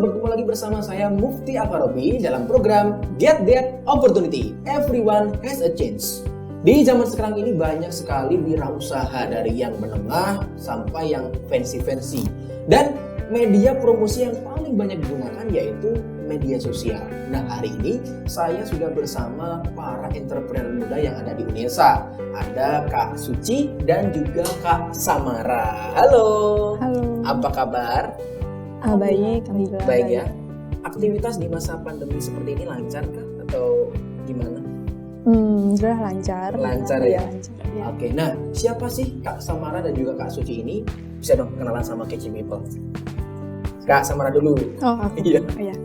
bertemu lagi bersama saya Mufti Afarobi dalam program Get That Opportunity. Everyone has a chance. Di zaman sekarang ini banyak sekali wirausaha dari yang menengah sampai yang fancy-fancy. Dan media promosi yang paling banyak digunakan yaitu media sosial. Nah, hari ini saya sudah bersama para entrepreneur muda yang ada di UNESA. Ada Kak Suci dan juga Kak Samara. Halo. Halo. Apa kabar? Baik, alhamdulillah. Baik ya. Aktivitas di masa pandemi seperti ini lancar kah atau gimana? Sudah lancar. Lancar ya. Lancar, ya. Oke, nah siapa sih Kak Samara dan juga Kak Suci ini? Bisa dong kenalan sama Kece People. Kak Samara dulu. Oh, aku. Iya. Iya.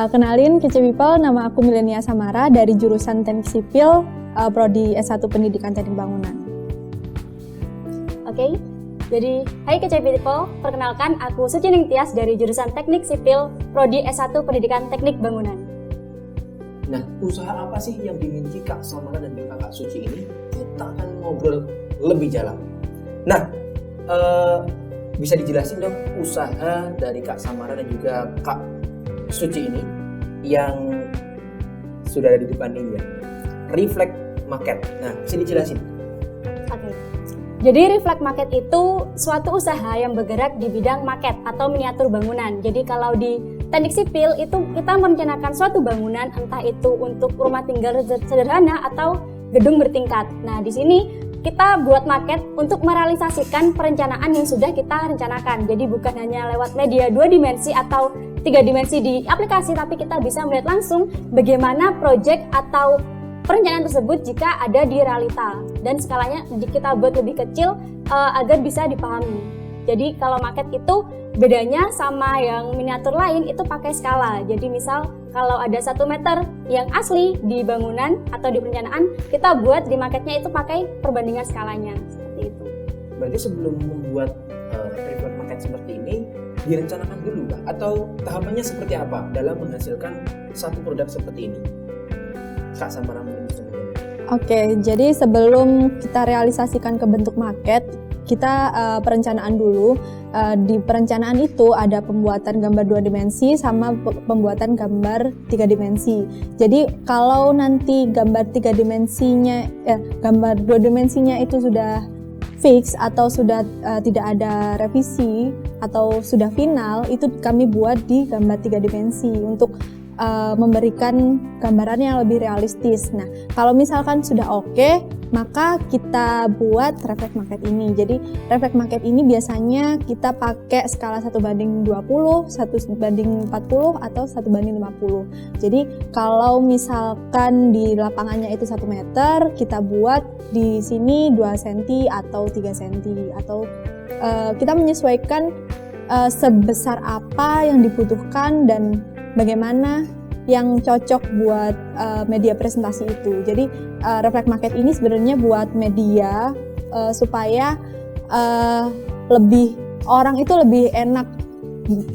Kenalin Kece People, nama aku Milenia Samara dari jurusan Teknik Sipil, Prodi S1 Pendidikan Teknik Bangunan. Oke. Jadi, hai Kece People, perkenalkan aku Suci Ningtyas dari jurusan Teknik Sipil, Prodi S1 Pendidikan Teknik Bangunan. Nah, usaha apa sih yang dimiliki Kak Samara dan juga Kak Suci ini? Kita akan ngobrol lebih dalam. Nah, bisa dijelasin dong usaha dari Kak Samara dan juga Kak Suci ini yang sudah ada di depan ini ya. Reflect Market. Nah, bisa dijelasin? Oke. Jadi Reflect Market itu suatu usaha yang bergerak di bidang market atau miniatur bangunan. Jadi kalau di teknik sipil itu kita merencanakan suatu bangunan, entah itu untuk rumah tinggal sederhana atau gedung bertingkat. Nah, di sini kita buat market untuk merealisasikan perencanaan yang sudah kita rencanakan. Jadi bukan hanya lewat media 2 dimensi atau 3 dimensi di aplikasi, tapi kita bisa melihat langsung bagaimana proyek atau perencanaan tersebut jika ada di realita, dan skalanya kita buat lebih kecil agar bisa dipahami. Jadi kalau market itu bedanya sama yang miniatur lain itu pakai skala. Jadi misal kalau ada 1 meter yang asli di bangunan atau di perencanaan, kita buat di marketnya itu pakai perbandingan skalanya seperti itu. Berarti sebelum membuat Reflect Market seperti ini direncanakan dulu Kak? Atau tahapannya seperti apa dalam menghasilkan satu produk seperti ini? Kak Samara mungkin bisa menjawab. Oke, jadi sebelum kita realisasikan ke bentuk market, kita perencanaan dulu. Di perencanaan itu ada pembuatan gambar 2 dimensi sama pembuatan gambar 3 dimensi. Jadi kalau nanti gambar 3 dimensinya, gambar 2 dimensinya itu sudah fix atau sudah tidak ada revisi atau sudah final, itu kami buat di gambar 3 dimensi untuk memberikan gambaran yang lebih realistis. Nah, kalau misalkan sudah oke, maka kita buat Reflect Market ini. Jadi Reflect Market ini biasanya kita pakai skala 1:20, 1:40, atau 1:50. Jadi kalau misalkan di lapangannya itu 1 meter, kita buat di sini 2 cm atau 3 cm, atau kita menyesuaikan sebesar apa yang dibutuhkan dan bagaimana yang cocok buat media presentasi itu. Jadi Reflect Market ini sebenarnya buat media supaya orang itu lebih enak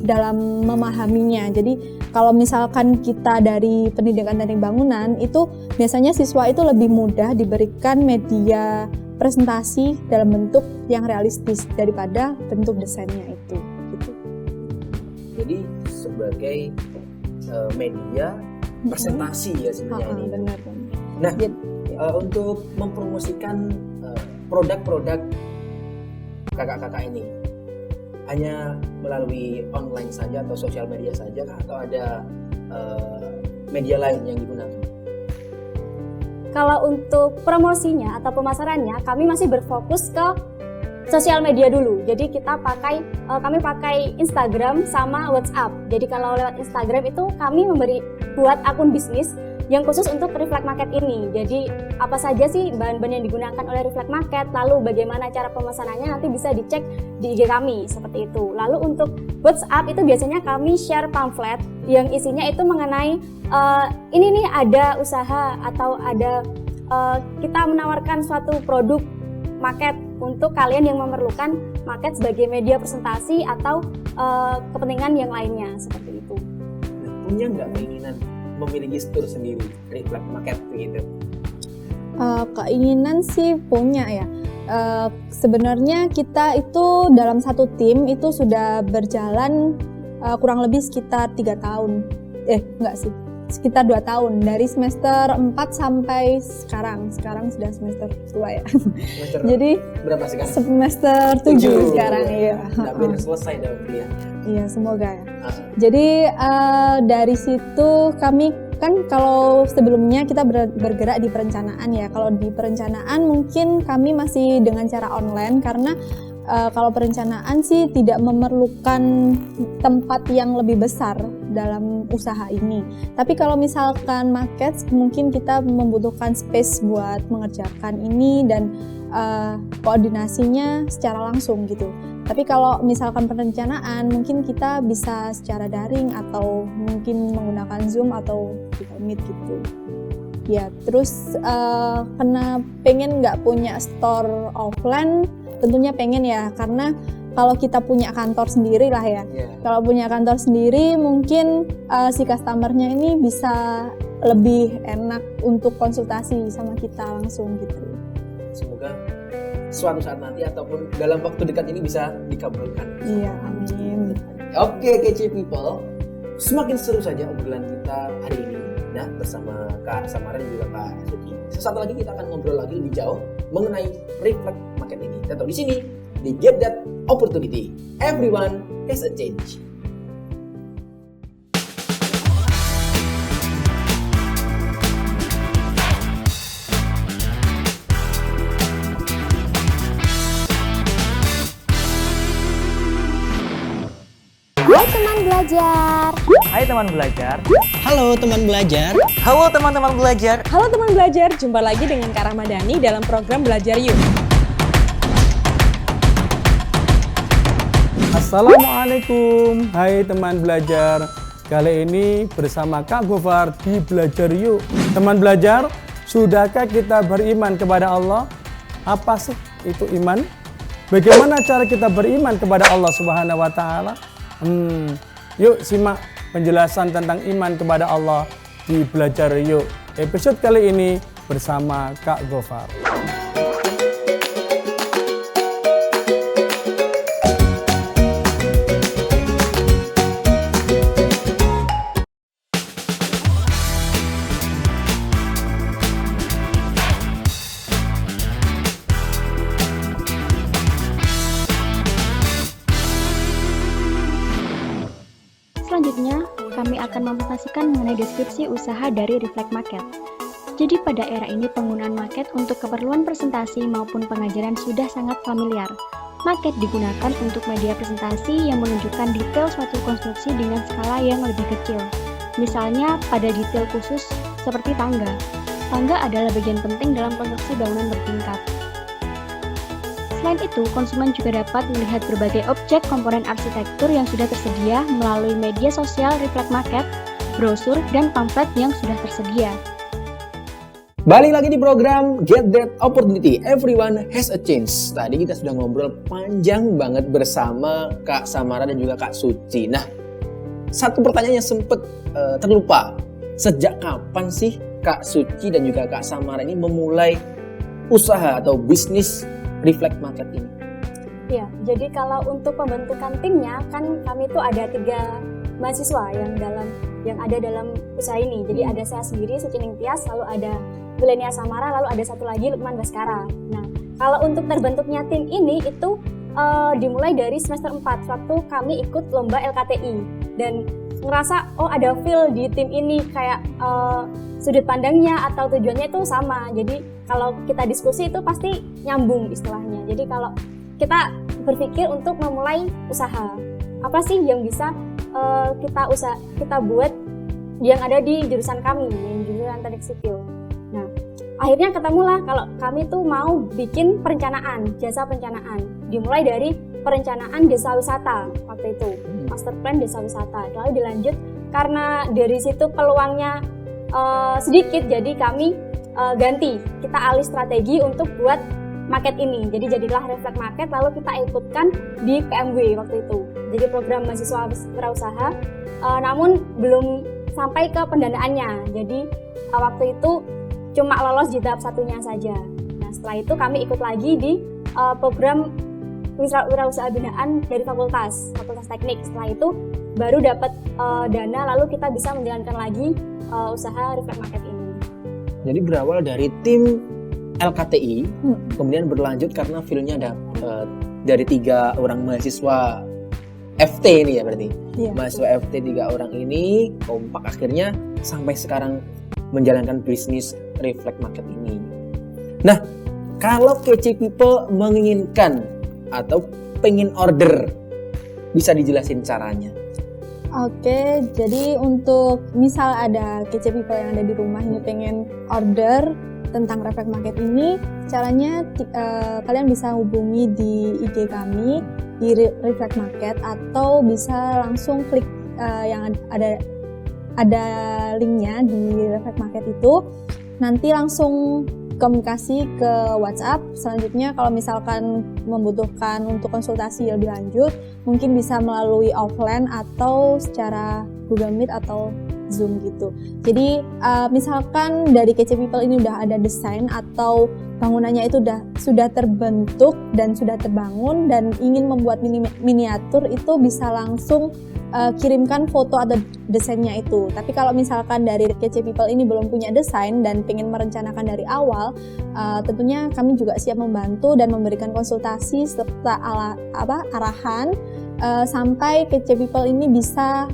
dalam memahaminya. Jadi kalau misalkan kita dari pendidikan teknik bangunan, itu biasanya siswa itu lebih mudah diberikan media presentasi dalam bentuk yang realistis daripada bentuk desainnya itu. Gitu. Jadi sebagai media presentasi ya sebenarnya ini. Benar. Nah, untuk mempromosikan produk-produk kakak-kakak ini hanya melalui online saja atau sosial media saja kah, atau ada media lain yang digunakan? Kalau untuk promosinya atau pemasarannya, kami masih berfokus ke sosial media dulu. Jadi kami pakai Instagram sama WhatsApp. Jadi kalau lewat Instagram itu kami buat akun bisnis yang khusus untuk Reflect Market ini. Jadi apa saja sih bahan-bahan yang digunakan oleh Reflect Market, lalu bagaimana cara pemesanannya nanti bisa dicek di IG kami seperti itu. Lalu untuk WhatsApp itu biasanya kami share pamflet yang isinya itu mengenai ini nih ada usaha atau ada kita menawarkan suatu produk market untuk kalian yang memerlukan market sebagai media presentasi atau kepentingan yang lainnya seperti itu. Nah, punya nggak keinginan memiliki store sendiri Reflect Market begitu? Keinginan sih punya ya. Sebenarnya kita itu dalam satu tim itu sudah berjalan kurang lebih sekitar 3 tahun. Enggak sih. Sekitar 2 tahun dari semester 4 sampai sekarang sudah semester tua ya. Semester Jadi berapa sekarang? semester 7 sekarang ya. Hampir selesai dong kuliah. Iya, semoga ya. Ah, Jadi dari situ kami kan kalau sebelumnya kita bergerak di perencanaan ya. Kalau di perencanaan mungkin kami masih dengan cara online karena kalau perencanaan sih tidak memerlukan tempat yang lebih besar dalam usaha ini. Tapi kalau misalkan market, mungkin kita membutuhkan space buat mengerjakan ini dan koordinasinya secara langsung gitu. Tapi kalau misalkan perencanaan, mungkin kita bisa secara daring atau mungkin menggunakan Zoom atau Google Meet gitu. Ya, terus karena pengen nggak punya store offline, tentunya pengen ya, karena kalau kita punya kantor sendiri lah ya. Kalau punya kantor sendiri mungkin si customer-nya ini bisa lebih enak untuk konsultasi sama kita langsung gitu. Semoga suatu saat nanti ataupun dalam waktu dekat ini bisa dikabulkan. Iya, amin. Oke, kece people. Semakin seru saja obrolan kita hari ini. Nah, bersama Kak Samara dan juga Kak Suci. Sesaat lagi kita akan ngobrol lagi lebih jauh mengenai reflect market ini. Tetap di sini di Get That Opportunity. Everyone has a change. Hai teman belajar. Hai teman belajar. Halo teman belajar. Halo teman-teman belajar. Halo teman belajar, jumpa lagi dengan Kak Ramadhani dalam program Belajar Yuk. Assalamualaikum, hai teman belajar. Kali ini bersama Kak Gofar di Belajar Yuk. Teman belajar, sudahkah kita beriman kepada Allah? Apa sih itu iman? Bagaimana cara kita beriman kepada Allah Subhanahu wa Ta'ala? Yuk simak penjelasan tentang iman kepada Allah di Belajar Yuk. Episode kali ini bersama Kak Gofar. Selanjutnya, kami akan mempresentasikan mengenai deskripsi usaha dari Reflect Market. Jadi pada era ini penggunaan market untuk keperluan presentasi maupun pengajaran sudah sangat familiar. Market digunakan untuk media presentasi yang menunjukkan detail suatu konstruksi dengan skala yang lebih kecil. Misalnya pada detail khusus seperti tangga. Tangga adalah bagian penting dalam konstruksi bangunan bertingkat. Selain itu, konsumen juga dapat melihat berbagai objek komponen arsitektur yang sudah tersedia melalui media sosial Reflect Market, brosur, dan pamflet yang sudah tersedia. Balik lagi di program Get That Opportunity. Everyone has a chance. Tadi kita sudah ngobrol panjang banget bersama Kak Samara dan juga Kak Suci. Nah, satu pertanyaan yang sempat terlupa. Sejak kapan sih Kak Suci dan juga Kak Samara ini memulai usaha atau bisnis Reflect Market ini? Ya, jadi kalau untuk pembentukan timnya kan kami itu ada 3 mahasiswa yang ada dalam usaha ini. Jadi ada saya sendiri, Suci Ningtyas, lalu ada Milenia Samara, lalu ada satu lagi Lukman Baskara. Nah, kalau untuk terbentuknya tim ini itu dimulai dari semester 4 waktu kami ikut lomba LKTI dan ngerasa ada feel di tim ini kayak sudut pandangnya atau tujuannya itu sama. Jadi kalau kita diskusi itu pasti nyambung istilahnya. Jadi kalau kita berpikir untuk memulai usaha, apa sih yang bisa kita buat yang ada di jurusan kami, yang jurusan teknik sipil. Nah, akhirnya ketemulah kalau kami tuh mau bikin perencanaan, jasa perencanaan. Dimulai dari perencanaan desa wisata waktu itu, master plan desa wisata. Lalu dilanjut karena dari situ peluangnya sedikit, jadi kami ganti, kita alih strategi untuk buat market ini. Jadi jadilah Reflect Market, lalu kita ikutkan di PMW waktu itu. Jadi program mahasiswa wirausaha, namun belum sampai ke pendanaannya. Jadi waktu itu cuma lolos di tahap satunya saja. Nah, setelah itu kami ikut lagi di program wirausaha binaan dari Fakultas Teknik. Setelah itu baru dapat dana, lalu kita bisa menjalankan lagi usaha Reflect Market ini. Jadi berawal dari tim LKTI, kemudian berlanjut karena feel-nya ada dari 3 orang mahasiswa FT ini ya berarti. Iya. Mahasiswa FT 3 orang ini kompak akhirnya sampai sekarang menjalankan bisnis Reflect Market ini. Nah, kalau kece people menginginkan atau pengen order, bisa dijelasin caranya? Oke, jadi untuk misal ada kece people yang ada di rumah ini pengen order tentang Reflect Market ini, caranya kalian bisa hubungi di IG kami di Reflect Market, atau bisa langsung klik yang ada linknya di Reflect Market itu, nanti langsung komunikasi ke WhatsApp. Selanjutnya kalau misalkan membutuhkan untuk konsultasi lebih lanjut, mungkin bisa melalui offline atau secara Google Meet atau Zoom gitu. Jadi misalkan dari Kece People ini udah ada desain atau bangunannya itu sudah terbentuk dan sudah terbangun dan ingin membuat miniatur, itu bisa langsung kirimkan foto atau desainnya itu. Tapi kalau misalkan dari Kece People ini belum punya desain dan pengen merencanakan dari awal, tentunya kami juga siap membantu dan memberikan konsultasi serta arahan sampai Kece People ini bisa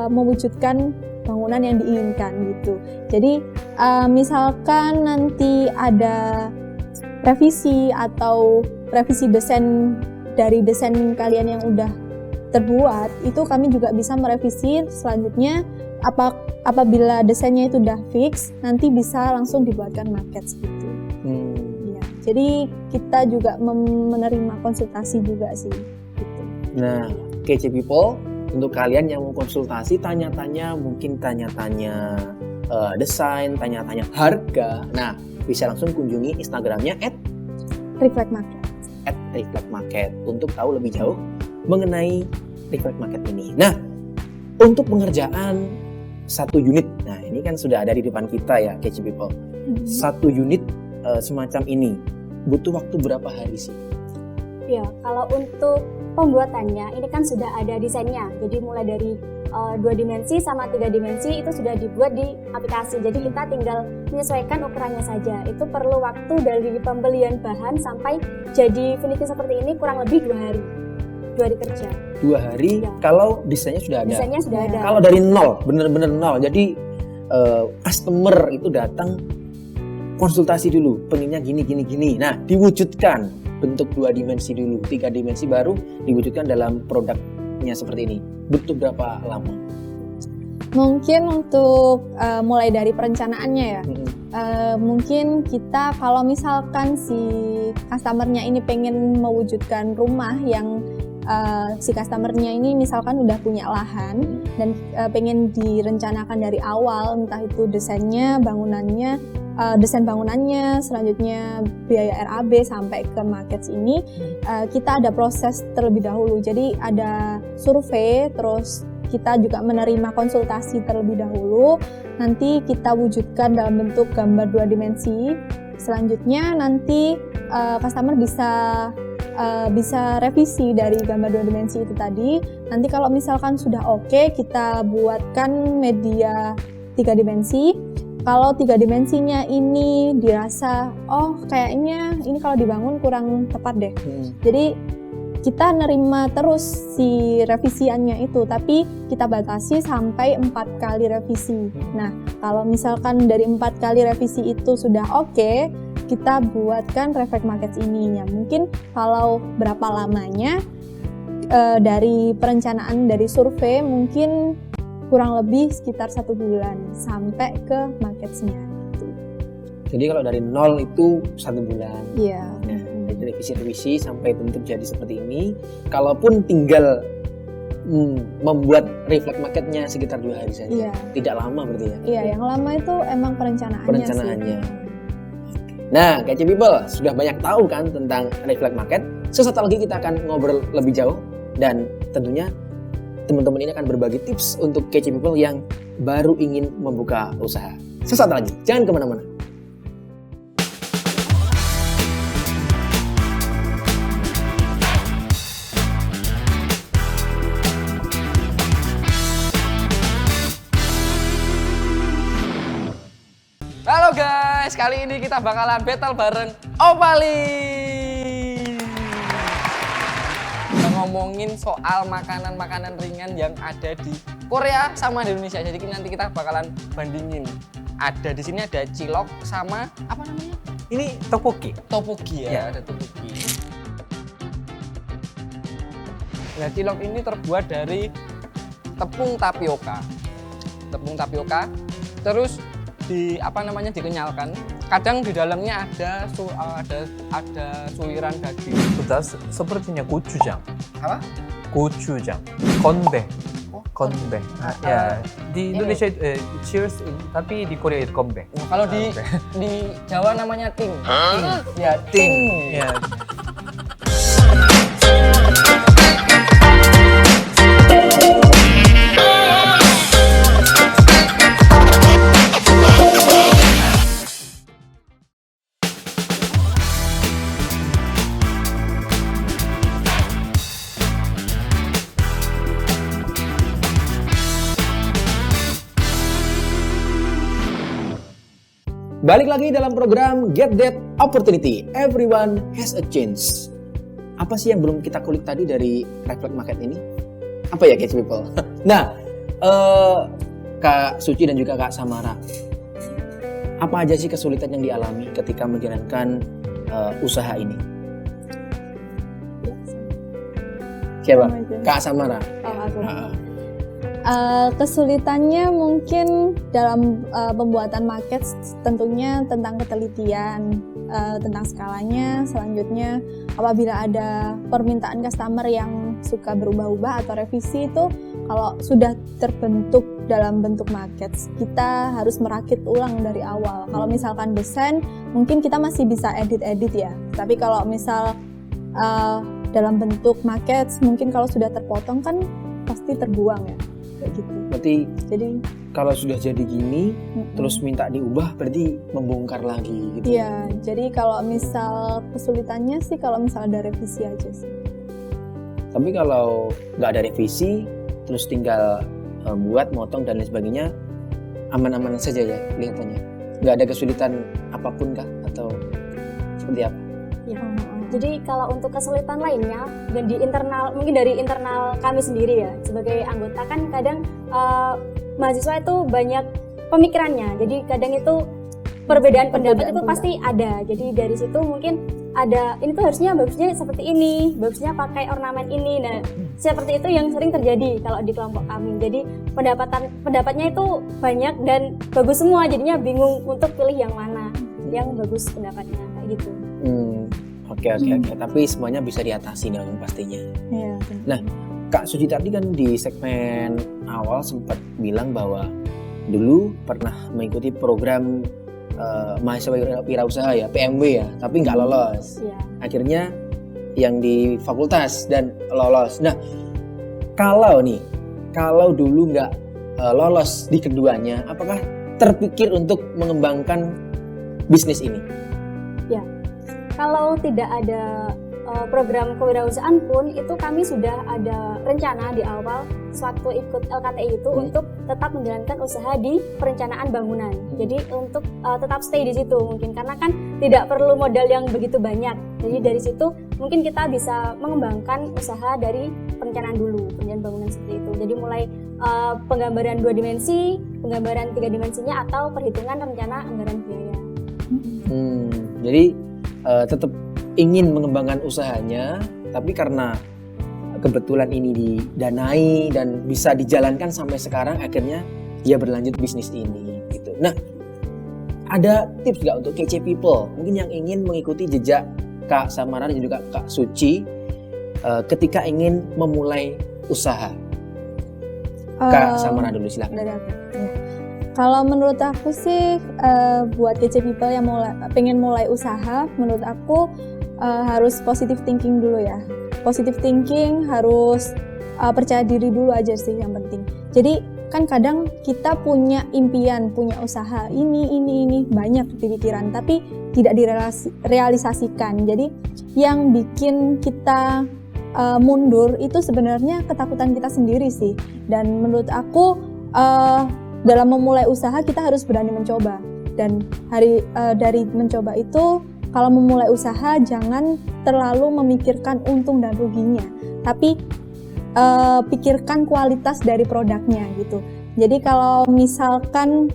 mewujudkan bangunan yang diinginkan gitu. Jadi misalkan nanti ada revisi atau revisi desain dari desain kalian yang udah terbuat, itu kami juga bisa merevisi selanjutnya. Apabila desainnya itu udah fix, nanti bisa langsung dibuatkan maket gitu. Ya, jadi kita juga menerima konsultasi juga sih. Gitu. Nah, Kece People, untuk kalian yang mau konsultasi, tanya-tanya desain, tanya-tanya harga, nah bisa langsung kunjungi Instagramnya @Reflect Market. @Reflect Market untuk tahu lebih jauh mengenai Reflect Market ini. Nah, untuk pengerjaan 1 unit, nah ini kan sudah ada di depan kita ya, Kece People. 1 unit semacam ini butuh waktu berapa hari sih? Ya, kalau untuk pembuatannya ini kan sudah ada desainnya. Jadi mulai dari 2 dimensi sama 3 dimensi itu sudah dibuat di aplikasi. Jadi kita tinggal menyesuaikan ukurannya saja. Itu perlu waktu dari pembelian bahan sampai jadi finishing seperti ini kurang lebih 2 hari. 2 hari kerja. 2 hari ya. Kalau desainnya sudah ada. Desainnya sudah ada. Kalau dari nol, bener-bener nol. Jadi customer itu datang konsultasi dulu, pengennya gini. Nah, diwujudkan bentuk 2 dimensi dulu, 3 dimensi baru diwujudkan dalam produknya seperti ini. Butuh berapa lama? Mungkin untuk mulai dari perencanaannya ya. Mungkin kita kalau misalkan si customernya ini pengen mewujudkan rumah yang si customernya ini misalkan udah punya lahan dan pengen direncanakan dari awal, entah itu desainnya, bangunannya, desain bangunannya, selanjutnya biaya RAB sampai ke market ini, kita ada proses terlebih dahulu. Jadi ada survei, terus kita juga menerima konsultasi terlebih dahulu, nanti kita wujudkan dalam bentuk gambar 2 dimensi. Selanjutnya nanti customer bisa revisi dari gambar 2 dimensi itu tadi. Nanti kalau misalkan sudah oke, kita buatkan media 3 dimensi. Kalau 3 dimensinya ini dirasa, kayaknya ini kalau dibangun kurang tepat deh. Jadi kita nerima terus si revisiannya itu, tapi kita batasi sampai 4 kali revisi. Nah, kalau misalkan dari 4 kali revisi itu sudah oke, kita buatkan Reflect Market ininya. Mungkin kalau berapa lamanya, dari perencanaan, dari survei mungkin kurang lebih sekitar 1 bulan sampai ke marketnya gitu. Jadi kalau dari nol itu 1 bulan. Iya. Nah, dari revisi sampai bentuk jadi seperti ini. Kalaupun tinggal membuat Reflect Marketnya sekitar 2 hari saja. Iya. Tidak lama berarti ya? Iya, yang lama itu emang perencanaannya. Sih. Nah, Kece People sudah banyak tahu kan tentang Reflect Market. Sesaat lagi kita akan ngobrol lebih jauh dan tentunya teman-teman ini akan berbagi tips untuk Kece People yang baru ingin membuka usaha. Sesaat lagi, jangan kemana-mana. Halo guys, kali ini kita bakalan battle bareng Opali. Kita ngomongin soal makanan-makanan ringan yang ada di Korea sama di Indonesia. Jadi nanti kita bakalan bandingin. Ada di sini ada cilok sama apa namanya? Ini tteokbokki. Tteokbokki ya, ada tteokbokki. Nah, cilok ini terbuat dari tepung tapioka. Tepung tapioka terus dikenyalkan. Kadang di dalamnya ada suiran daging. sepertinya gochujang. Apa? Gochujang. Konbeh. Konbeh. Ya, di Indonesia cheers, tapi di Korea itu konbeh. Kalau di Jawa namanya ting. Ting. Ya, ting. Ya. Balik lagi dalam program Get That Opportunity. Everyone has a chance. Apa sih yang belum kita kulik tadi dari Reflect Market ini? Apa ya, Catch People? Nah, Kak Suci dan juga Kak Samara, apa aja sih kesulitan yang dialami ketika menjalankan usaha ini? Siapa? Kak Samara. Kesulitannya mungkin dalam pembuatan market tentunya tentang ketelitian, tentang skalanya. Selanjutnya apabila ada permintaan customer yang suka berubah-ubah atau revisi, itu kalau sudah terbentuk dalam bentuk market, kita harus merakit ulang dari awal. Kalau misalkan desain mungkin kita masih bisa edit-edit ya, tapi kalau misal dalam bentuk market mungkin kalau sudah terpotong kan pasti terbuang ya. Gitu. Berarti jadi kalau sudah jadi gini terus minta diubah berarti membongkar lagi gitu. Iya, jadi kalau misal kesulitannya sih kalau misal ada revisi aja sih. Tapi kalau nggak ada revisi terus tinggal buat, motong dan lain sebagainya, aman-aman saja ya kelihatannya. Nggak ada kesulitan apapun kah atau seperti apa? Ya. Jadi kalau untuk kesulitan lainnya dan di internal, mungkin dari internal kami sendiri ya sebagai anggota, kan kadang mahasiswa itu banyak pemikirannya, jadi kadang itu perbedaan pendapat itu pasti ada. Jadi dari situ mungkin ada, ini tuh bagusnya seperti ini, bagusnya pakai ornamen ini. Nah, seperti itu yang sering terjadi kalau di kelompok kami. Jadi pendapatnya itu banyak dan bagus semua, jadinya bingung untuk pilih yang mana yang bagus pendapatnya kayak gitu. Oke. Tapi semuanya bisa diatasi dong pastinya. Iya. Nah, Kak Suci tadi kan di segmen awal sempat bilang bahwa dulu pernah mengikuti program mahasiswa wirausaha ya, PMW ya, tapi nggak lolos. Iya. Akhirnya yang di fakultas dan lolos. Nah, kalau dulu nggak lolos di keduanya, apakah terpikir untuk mengembangkan bisnis ini? Ya. Kalau tidak ada program kewirausahaan pun, itu kami sudah ada rencana di awal sewaktu ikut LKTI itu untuk tetap menjalankan usaha di perencanaan bangunan. Jadi untuk tetap stay di situ mungkin, karena kan tidak perlu modal yang begitu banyak. Jadi dari situ mungkin kita bisa mengembangkan usaha dari perencanaan dulu, perencanaan bangunan seperti itu. Jadi mulai penggambaran 2 dimensi, penggambaran 3 dimensinya, atau perhitungan rencana anggaran biaya. Jadi tetap ingin mengembangkan usahanya, tapi karena kebetulan ini didanai dan bisa dijalankan sampai sekarang, akhirnya dia berlanjut bisnis ini gitu. Nah, ada tips nggak untuk kece people mungkin yang ingin mengikuti jejak Kak Samara dan juga Kak Suci ketika ingin memulai usaha? Kak Samara dulu silahkan. Dari aku. Ya. Kalau menurut aku sih buat kece people yang pengen mulai usaha, menurut aku harus positive thinking dulu ya. Positive thinking, harus percaya diri dulu aja sih yang penting. Jadi kan kadang kita punya impian, punya usaha ini banyak di pikiran, tapi tidak direalisasikan. Jadi yang bikin kita mundur itu sebenarnya ketakutan kita sendiri sih. Dan menurut aku dalam memulai usaha kita harus berani mencoba. Dan dari mencoba itu, kalau memulai usaha jangan terlalu memikirkan untung dan ruginya, tapi pikirkan kualitas dari produknya gitu. Jadi kalau misalkan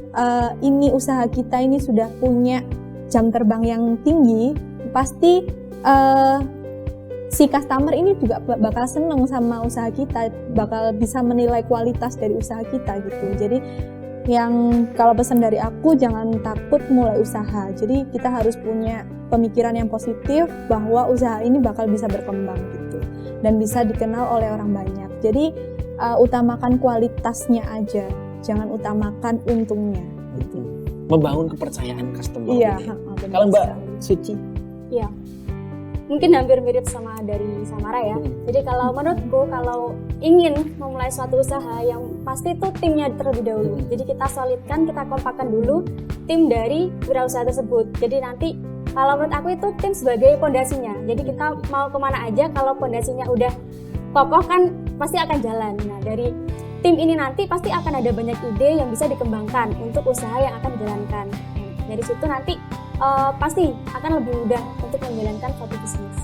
ini usaha kita ini sudah punya jam terbang yang tinggi, pasti si customer ini juga bakal seneng sama usaha kita, bakal bisa menilai kualitas dari usaha kita gitu. Jadi yang kalau pesan dari aku, jangan takut mulai usaha. Jadi kita harus punya pemikiran yang positif bahwa usaha ini bakal bisa berkembang gitu dan bisa dikenal oleh orang banyak. Jadi utamakan kualitasnya aja, jangan utamakan untungnya gitu. Membangun kepercayaan customer. Iya, gitu. Kalau Mbak Suci? Iya. Mungkin hampir mirip sama dari Samara ya. Jadi kalau menurutku, kalau ingin memulai suatu usaha, yang pasti itu timnya terlebih dahulu. Jadi kita solidkan, kita kompakkan dulu tim dari wirausaha tersebut. Jadi nanti kalau menurut aku itu tim sebagai pondasinya. Jadi kita mau kemana aja, kalau pondasinya udah kokoh kan pasti akan jalan. Nah dari tim ini nanti pasti akan ada banyak ide yang bisa dikembangkan untuk usaha yang akan dijalankan. Dari situ nanti pasti akan lebih mudah untuk menjalankan suatu bisnis.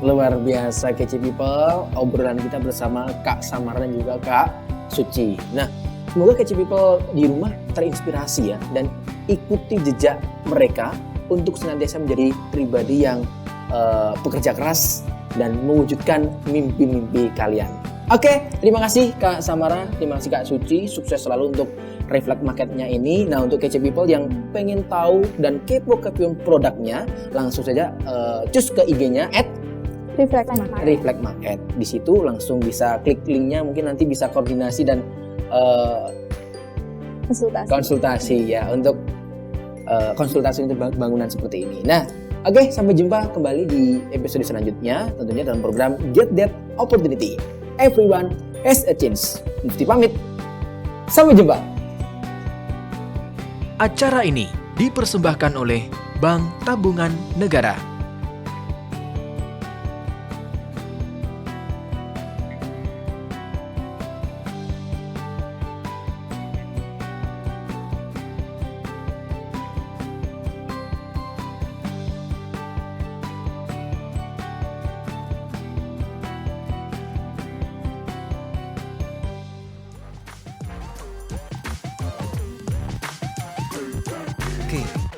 Luar biasa kece people, obrolan kita bersama Kak Samara dan juga Kak Suci. Nah, semoga kece people di rumah terinspirasi ya, dan ikuti jejak mereka untuk senantiasa menjadi pribadi yang pekerja keras dan mewujudkan mimpi-mimpi kalian. Oke, terima kasih Kak Samara, terima kasih Kak Suci, sukses selalu untuk Reflect Market-nya ini. Nah, untuk kece people yang pengen tahu dan kepo produknya, langsung saja cus ke IG-nya @Reflect Market. Di situ langsung bisa klik linknya, mungkin nanti bisa koordinasi dan konsultasi ya untuk konsultasi untuk bangunan seperti ini. Nah, oke, sampai jumpa kembali di episode selanjutnya, tentunya dalam program Get That Opportunity. Everyone has a chance. Mufti pamit. Sampai jumpa. Acara ini dipersembahkan oleh Bank Tabungan Negara.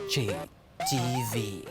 KCTV.